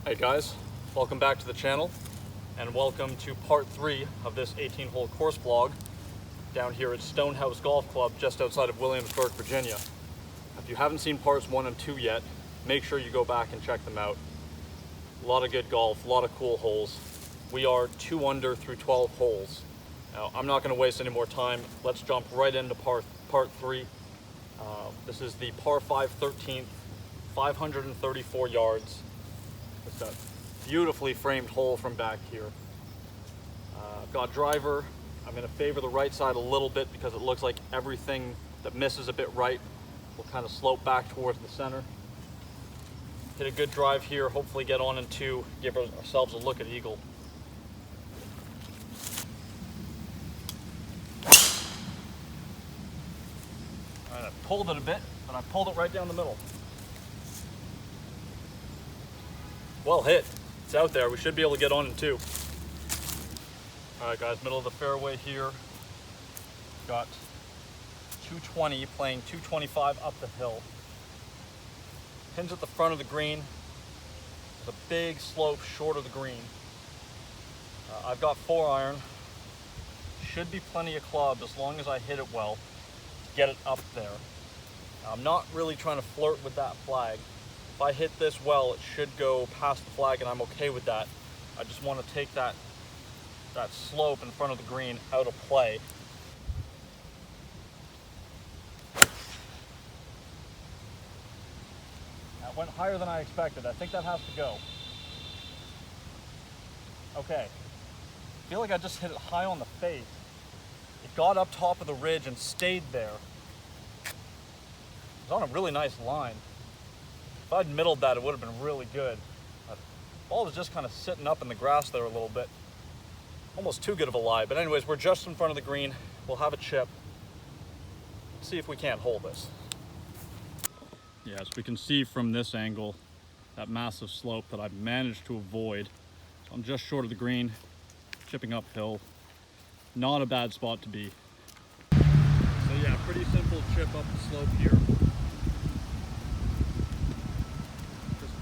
Hey guys, welcome back to the channel and welcome to part 3 of this 18-hole course vlog down here at Stonehouse Golf Club just outside of Williamsburg, Virginia. If you haven't seen parts 1 and 2 yet, make sure you go back and check them out. A lot of good golf, a lot of cool holes. We are 2 under through 12 holes. Now, I'm not going to waste any more time. Let's jump right into part 3. This is the par 5 13th, 534 yards. It's a beautifully framed hole from back here. I've got driver. I'm going to favor the right side a little bit because it looks like everything that misses a bit right will kind of slope back towards the center. Hit a good drive here, hopefully get on in 2, give ourselves a look at eagle. All right, I pulled it a bit, but I pulled it right down the middle. Well hit. It's out there. We should be able to get on in 2. All right, guys, middle of the fairway here. Got 220 playing 225 up the hill. Pins at the front of the green. There's a big slope short of the green. I've got 4-iron. Should be plenty of club as long as I hit it well to get it up there. I'm not really trying to flirt with that flag. If I hit this well, it should go past the flag and I'm okay with that. I just want to take that slope in front of the green out of play. That went higher than I expected. I think that has to go. Okay. I feel like I just hit it high on the face. It got up top of the ridge and stayed there. It was on a really nice line. If I'd middled that, it would have been really good. The ball was just kind of sitting up in the grass there a little bit. Almost too good of a lie. But anyways, we're just in front of the green. We'll have a chip. Let's see if we can't hold this. Yeah, as we can see from this angle, that massive slope that I've managed to avoid. So I'm just short of the green, chipping uphill. Not a bad spot to be. So yeah, pretty simple chip up the slope here.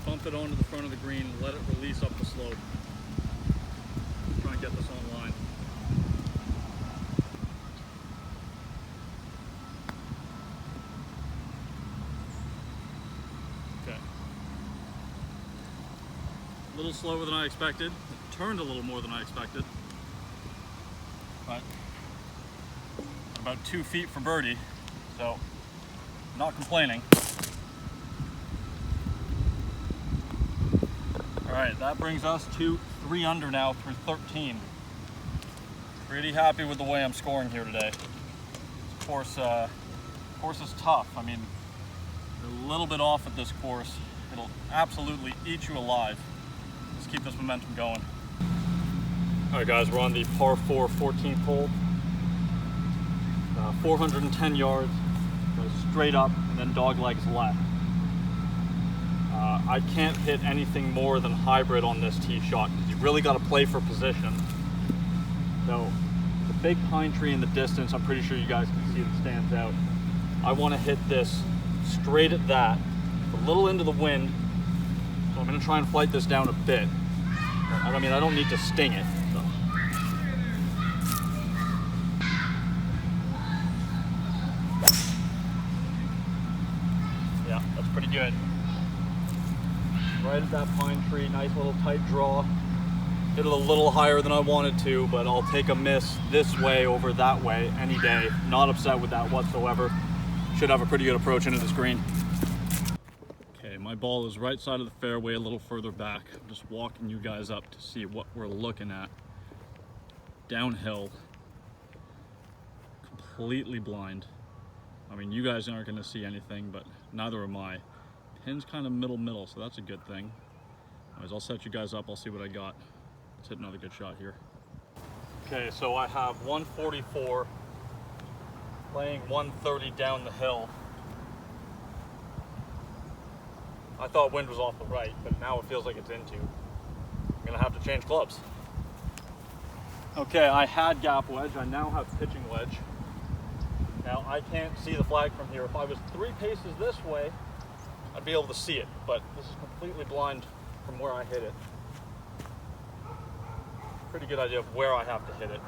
Bump it onto the front of the green and let it release up the slope. Try and get this online. Okay. A little slower than I expected. It turned a little more than I expected. But about 2 feet for birdie, so not complaining. All right, that brings us to 3 under now through 13. Pretty happy with the way I'm scoring here today. This course is tough. I mean, a little bit off at this course. It'll absolutely eat you alive. Let's keep this momentum going. All right, guys, we're on the par 4 14th hole. 410 yards, goes straight up and then dog legs left. I can't hit anything more than hybrid on this tee shot because you really got to play for position. So the big pine tree in the distance, I'm pretty sure you guys can see it stands out. I want to hit this straight at that, a little into the wind. So I'm going to try and flight this down a bit. I mean, I don't need to sting it. So. Yeah, that's pretty good. Right at that pine tree, nice little tight draw. Hit it a little higher than I wanted to, but I'll take a miss this way over that way any day. Not upset with that whatsoever. Should have a pretty good approach into this green. Okay, my ball is right side of the fairway, a little further back. I'm just walking you guys up to see what we're looking at. Downhill. Completely blind. I mean, you guys aren't going to see anything, but neither am I. Pin's kind of middle, so that's a good thing. Anyways, I'll set you guys up. I'll see what I got. Let's hit another good shot here. Okay, so I have 144 playing 130 down the hill. I thought wind was off the right, but now it feels like it's into. I'm gonna have to change clubs. Okay, I had gap wedge. I now have pitching wedge. Now, I can't see the flag from here. If I was 3 paces this way, I'd be able to see it, but this is completely blind from where I hit it. Pretty good idea of where I have to hit it.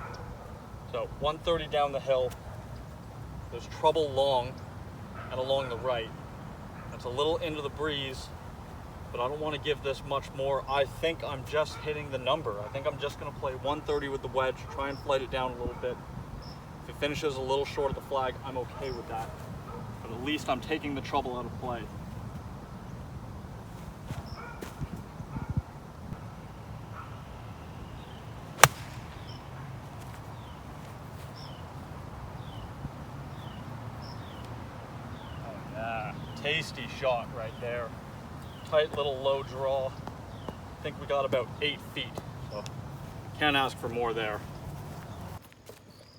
So 130 down the hill. There's trouble long and along the right. It's a little into the breeze, but I don't want to give this much more. I think I'm just hitting the number. I think I'm just going to play 130 with the wedge, try and flight it down a little bit. If it finishes a little short of the flag, I'm okay with that. But at least I'm taking the trouble out of play. Tasty shot right there. Tight little low draw. I think we got about 8 feet, so can't ask for more there.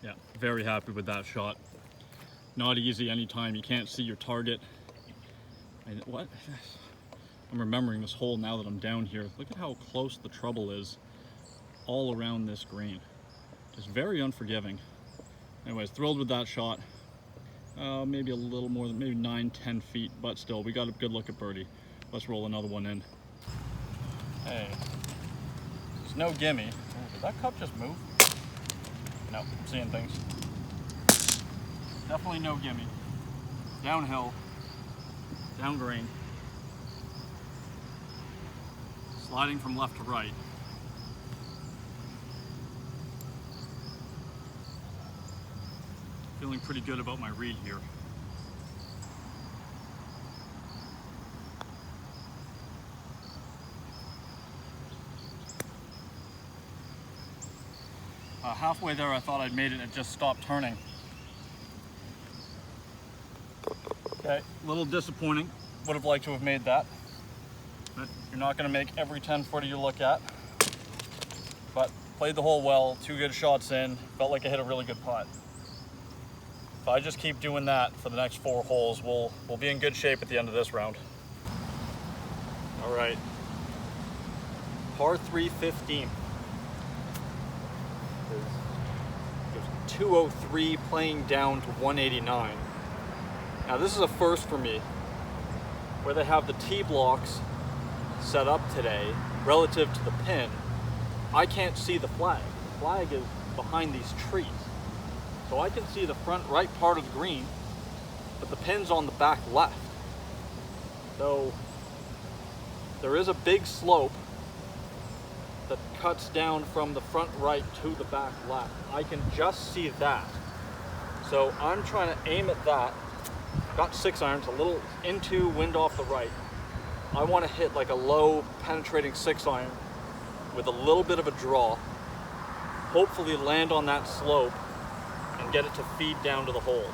Yeah, very happy with that shot. Not easy anytime you can't see your target. And what? I'm remembering this hole now that I'm down here. Look at how close the trouble is all around this green. Just very unforgiving. Anyways, thrilled with that shot. Maybe a little more than maybe 9-10 feet, but still, we got a good look at birdie. Let's roll another one in. Hey, there's no gimme. Oh, did that cup just move? No, I'm seeing things. Definitely no gimme. Downhill, down green, sliding from left to right. Feeling pretty good about my read here. Halfway there I thought I'd made it and it just stopped turning. Okay, a little disappointing. Would have liked to have made that. But you're not going to make every 10-footer you look at. But played the hole well, 2 good shots in, felt like I hit a really good putt. If I just keep doing that for the next 4 holes, we'll be in good shape at the end of this round. All right, par 3 15. There's 203 playing down to 189. Now this is a first for me, where they have the tee blocks set up today relative to the pin. I can't see the flag. The flag is behind these trees. So I can see the front right part of the green, but the pin's on the back left. So there is a big slope that cuts down from the front right to the back left. I can just see that. So I'm trying to aim at that. Got 6 irons, a little into, wind off the right. I want to hit like a low penetrating 6 iron with a little bit of a draw. Hopefully land on that slope and get it to feed down to the hole.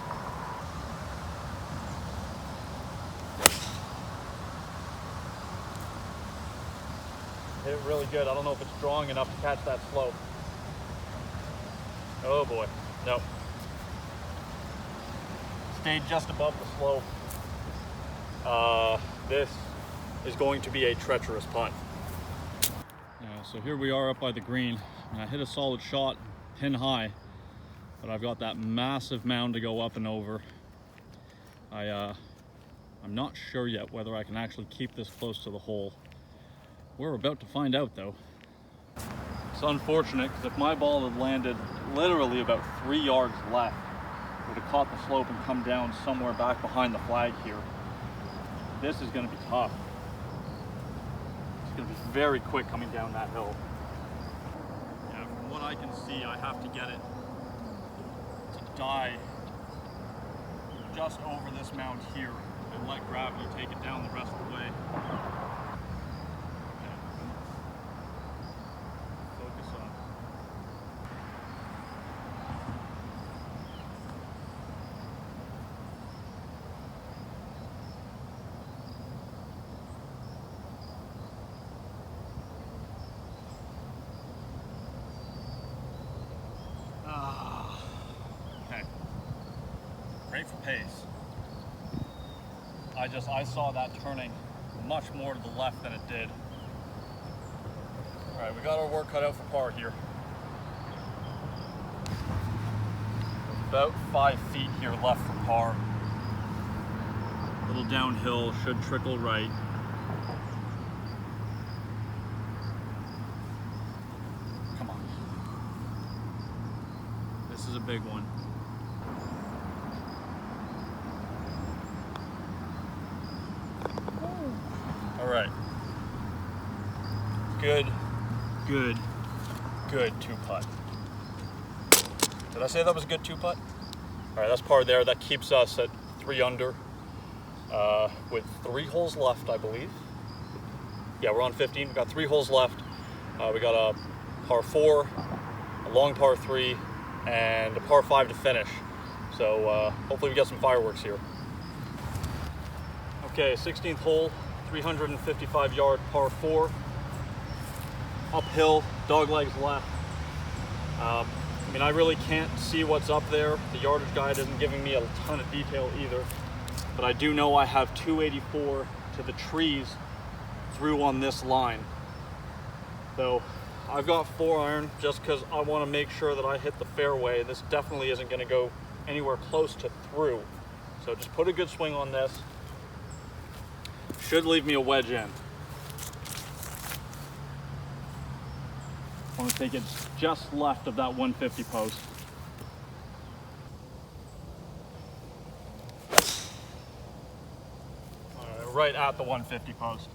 Hit it really good. I don't know if it's strong enough to catch that slope. Oh boy, no. Stayed just above the slope. This is going to be a treacherous putt. Yeah, so here we are up by the green, and I hit a solid shot, pin high. But I've got that massive mound to go up and over. I'm not sure yet whether I can actually keep this close to the hole. We're about to find out though. It's unfortunate because if my ball had landed literally about 3 yards left, it would have caught the slope and come down somewhere back behind the flag here. This is going to be tough. It's going to be very quick coming down that hill. Yeah, from what I can see, I have to get it die just over this mound here and let gravity take it down the rest of the way. Okay. Focus on. Great for pace. I saw that turning much more to the left than it did. All right, we got our work cut out for par here. About 5 feet here left for par. A little downhill, should trickle right. is a big one. All right. Good two putt. Did I say that was a good two putt? All right, that's par there. That keeps us at 3 under with 3 holes left, I believe. Yeah, we're on 15. We've got 3 holes left. We got a par 4, a long par 3, and a par 5 to finish. So hopefully we get some fireworks here. Okay, 16th hole, 355-yard par 4. Uphill, dog legs left. I mean, I really can't see what's up there. The yardage guide isn't giving me a ton of detail either. But I do know I have 284 to the trees through on this line. So I've got 4-iron just because I want to make sure that I hit the fairway. This definitely isn't going to go anywhere close to through. So just put a good swing on this. Should leave me a wedge in. I want to take it just left of that 150 post. All right, right at the 150 post.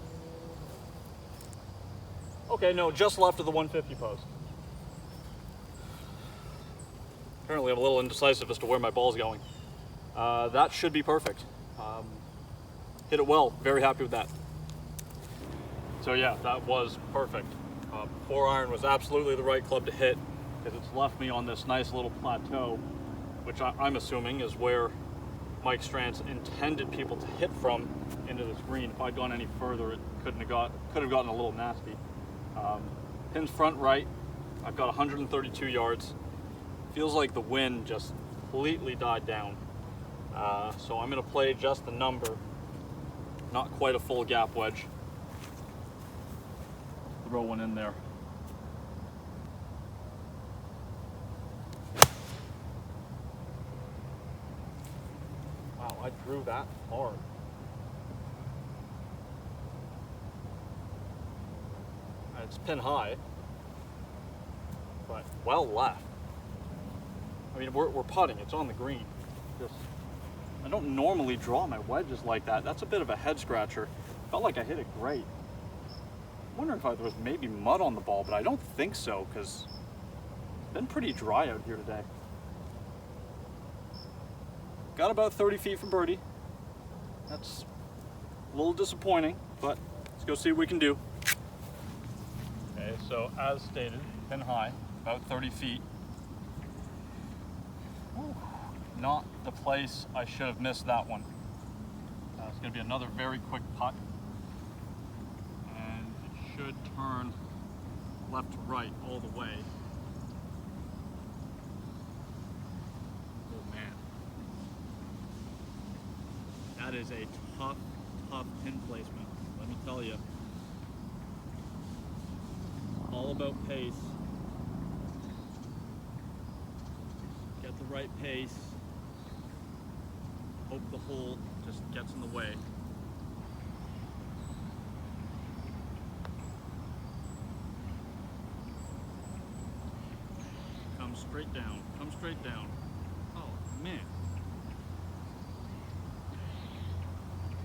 Okay, no, just left of the 150 post. Apparently I'm a little indecisive as to where my ball's going. That should be perfect. Hit it well, very happy with that. So yeah, that was perfect. 4-iron was absolutely the right club to hit because it's left me on this nice little plateau, which I'm assuming is where Mike Strantz intended people to hit from into this green. If I'd gone any further, it could have gotten a little nasty. Pins front right. I've got 132 yards. Feels like the wind just completely died down. So I'm going to play just the number, not quite a full gap wedge. Throw one in there. Wow, I drew that hard. It's pin high, but well left. I mean, we're putting, it's on the green. I don't normally draw my wedges like that. That's a bit of a head scratcher. Felt like I hit it great. I wonder if there was maybe mud on the ball, but I don't think so because it's been pretty dry out here today. Got about 30 feet from birdie. That's a little disappointing, but let's go see what we can do. Okay, so as stated, pin high, about 30 feet. Whew, not the place I should have missed that one. It's going to be another very quick putt. Should turn left to right all the way. Oh man. That is a tough pin placement, let me tell you. All about pace. Get the right pace. Hope the hole just gets in the way. Straight down, come straight down. Oh man.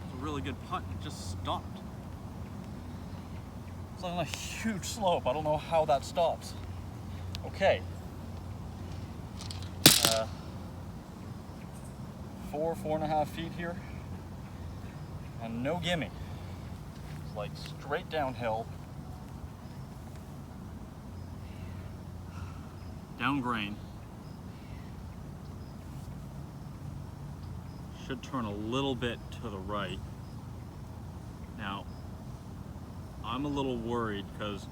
It's a really good putt, it just stopped. It's on a huge slope, I don't know how that stops. Okay. 4.5 feet here. And no gimme. It's like straight downhill. Down grain. Should turn a little bit to the right. Now, I'm a little worried because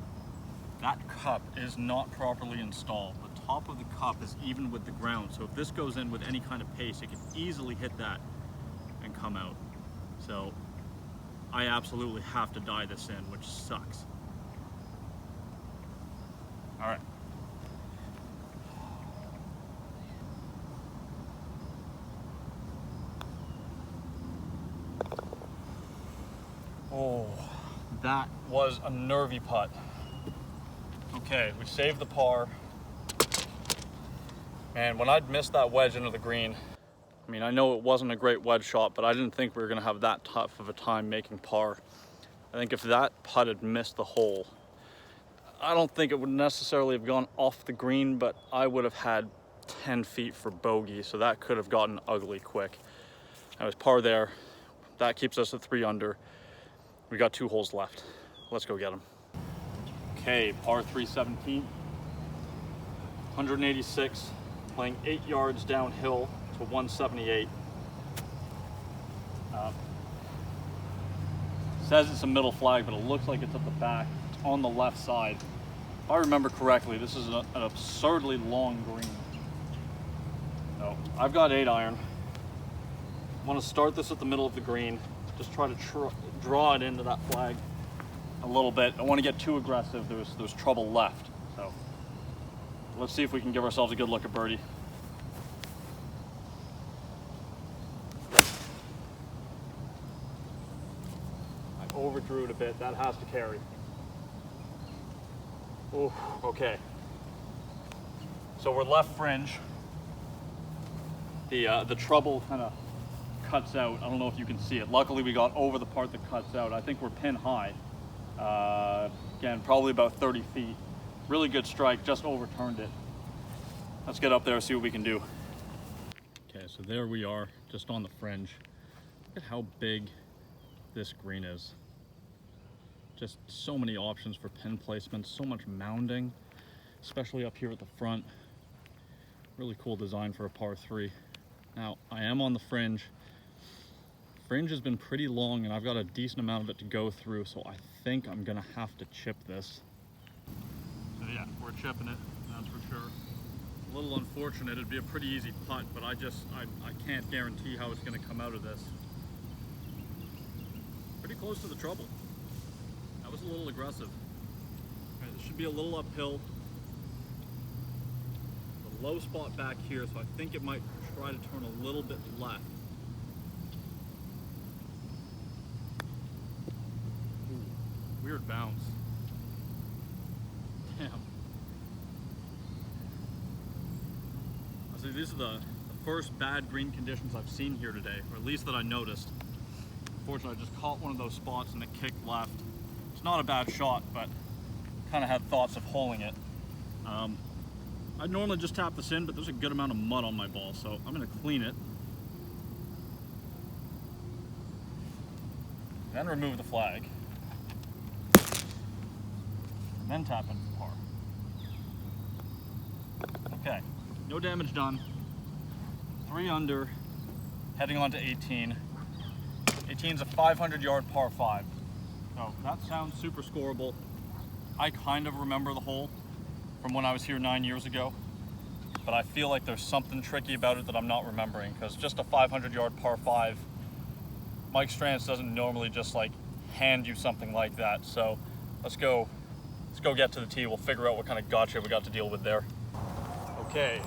that cup is not properly installed. The top of the cup is even with the ground, so if this goes in with any kind of pace, it can easily hit that and come out. So I absolutely have to die this in, which sucks. All right. Oh, that was a nervy putt. Okay, we saved the par. Man, when I'd missed that wedge into the green, I mean, I know it wasn't a great wedge shot, but I didn't think we were gonna have that tough of a time making par. I think if that putt had missed the hole, I don't think it would necessarily have gone off the green, but I would have had 10 feet for bogey, so that could have gotten ugly quick. I was par there. That keeps us at 3 under. We got 2 holes left. Let's go get them. Okay, par 3 17. 186, playing 8 yards downhill to 178. Says it's a middle flag, but it looks like it's at the back. It's on the left side. If I remember correctly, this is an absurdly long green. So I've got 8 iron. I want to start this at the middle of the green. Just try to draw it into that flag a little bit. I don't want to get too aggressive. There's trouble left. So let's see if we can give ourselves a good look at birdie. I overdrew it a bit. That has to carry. Oh, okay. So we're left fringe. The trouble kind of cuts out. I don't know if you can see it. Luckily we got over the part that cuts out. I think we're pin high. Again, probably about 30 feet. Really good strike, just overturned it. Let's get up there and see what we can do. Okay, so there we are, just on the fringe. Look at how big this green is. Just so many options for pin placement, so much mounding, especially up here at the front. Really cool design for a par 3. Now, I am on the fringe. Fringe has been pretty long and I've got a decent amount of it to go through, so I think I'm gonna have to chip this. So yeah, we're chipping it, that's for sure. A little unfortunate, it'd be a pretty easy putt, but I can't guarantee how it's gonna come out of this. Pretty close to the trouble. That was a little aggressive. All right, this should be a little uphill. The low spot back here, so I think it might try to turn a little bit left. Ooh, weird bounce. Damn. So these are the first bad green conditions I've seen here today, or at least that I noticed. Unfortunately, I just caught one of those spots and it kicked left. It's not a bad shot, but kind of had thoughts of holing it. I'd normally just tap this in, but there's a good amount of mud on my ball, so I'm going to clean it. Then remove the flag. And then tap in for par. Okay, no damage done. 3 under, heading on to 18. 18's a 500-yard par 5. So that sounds super scoreable. I kind of remember the hole from when I was here 9 years ago, but I feel like there's something tricky about it that I'm not remembering, because just a 500-yard par 5, Mike Strantz doesn't normally just like hand you something like that. So let's go get to the tee. We'll figure out what kind of gotcha we got to deal with there. Okay,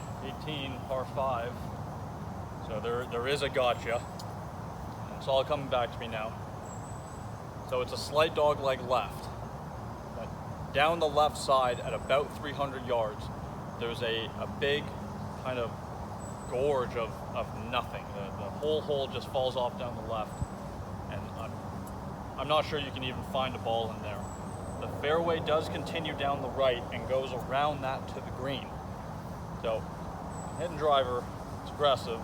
18 par 5. So there is a gotcha. It's all coming back to me now. So it's a slight dog leg left. But down the left side at about 300 yards, there's a big kind of gorge of nothing. The whole hole just falls off down the left. And I'm not sure you can even find a ball in there. The fairway does continue down the right and goes around that to the green. So hitting driver, it's aggressive.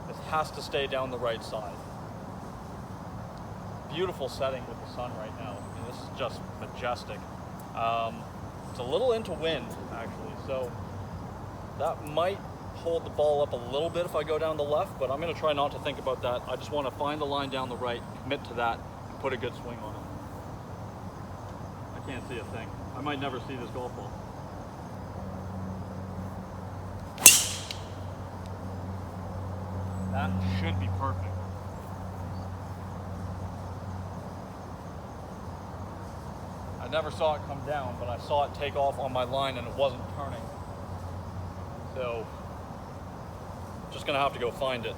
This has to stay down the right side. Beautiful setting with the sun right now. I mean, this is just majestic. It's a little into wind, actually, so that might hold the ball up a little bit if I go down the left, but I'm going to try not to think about that. I just want to find the line down the right, commit to that, and put a good swing on it. I can't see a thing. I might never see this golf ball. That should be perfect. I never saw it come down, but I saw it take off on my line and it wasn't turning. So, just gonna have to go find it.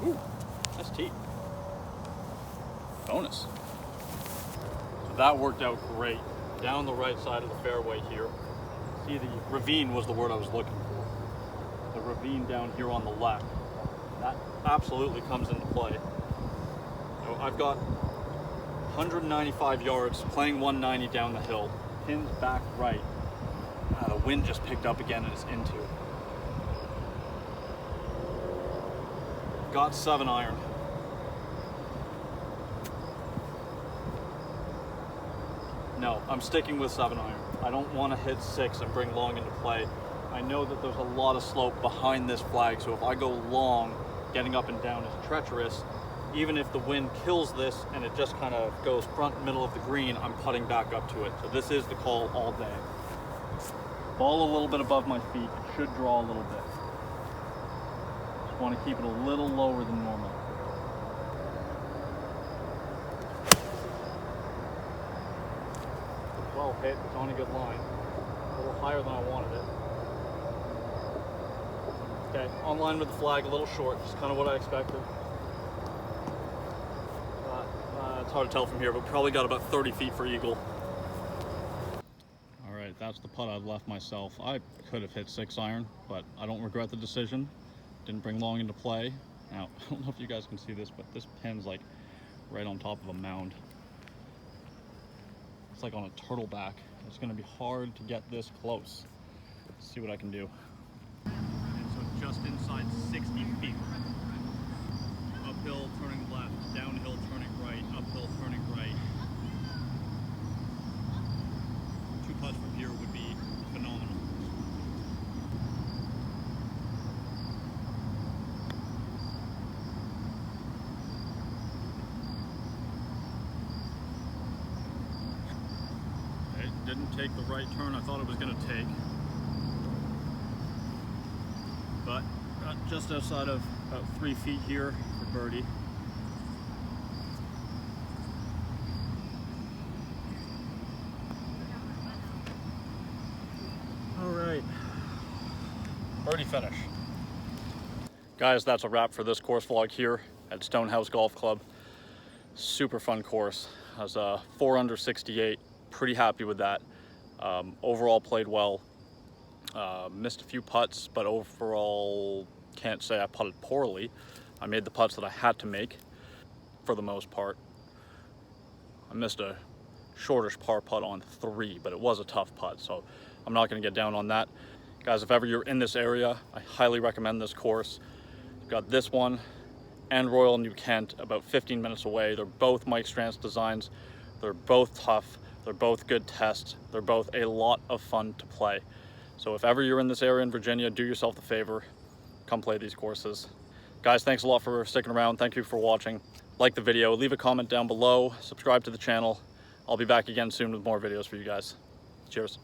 Ooh, nice tee. Bonus. So that worked out great. Down the right side of the fairway here. See, the ravine was the word I was looking for. The ravine down here on the left. That absolutely comes into play. So I've got 195 yards, playing 190 down the hill, pins back right. The wind just picked up again and it's into it. Got 7 iron. No, I'm sticking with 7 iron. I don't want to hit 6 and bring long into play. I know that there's a lot of slope behind this flag, so if I go long, getting up and down is treacherous. Even if the wind kills this and it just kind of goes front and middle of the green, I'm putting back up to it. So this is the call all day. Ball a little bit above my feet. It should draw a little bit. Just want to keep it a little lower than normal. Well hit, it's on a good line. A little higher than I wanted it. Okay, on line with the flag, a little short, just kind of what I expected. It's hard to tell from here, but probably got about 30 feet for eagle. All right, that's the putt I've left myself. I could have hit 6 iron, but I don't regret the decision. Didn't bring long into play. Now, I don't know if you guys can see this, but this pin's like right on top of a mound. It's like on a turtle back. It's gonna be hard to get this close. Let's see what I can do. And so just inside 60 feet. Uphill turning left, downhill turning right, uphill turning right. 2 putts from here would be phenomenal. It didn't take the right turn I thought it was going to take. But just outside of about 3 feet here for birdie. All right, birdie finish. Guys, that's a wrap for this course vlog here at Stonehouse Golf Club. Super fun course. I was 4 under 68, pretty happy with that. Overall played well. Missed a few putts, but overall can't say I putted poorly. I made the putts that I had to make for the most part. I missed a shortish par putt on 3, but it was a tough putt, so I'm not going to get down on that. Guys, if ever you're in this area, I highly recommend this course. You've got this one and Royal New Kent about 15 minutes away. They're both Mike Strantz designs. They're both tough. They're both good tests. They're both a lot of fun to play. So if ever you're in this area in Virginia, do yourself the favor, come play these courses. Guys, thanks a lot for sticking around. Thank you for watching. Like the video, leave a comment down below, subscribe to the channel. I'll be back again soon with more videos for you guys. Cheers.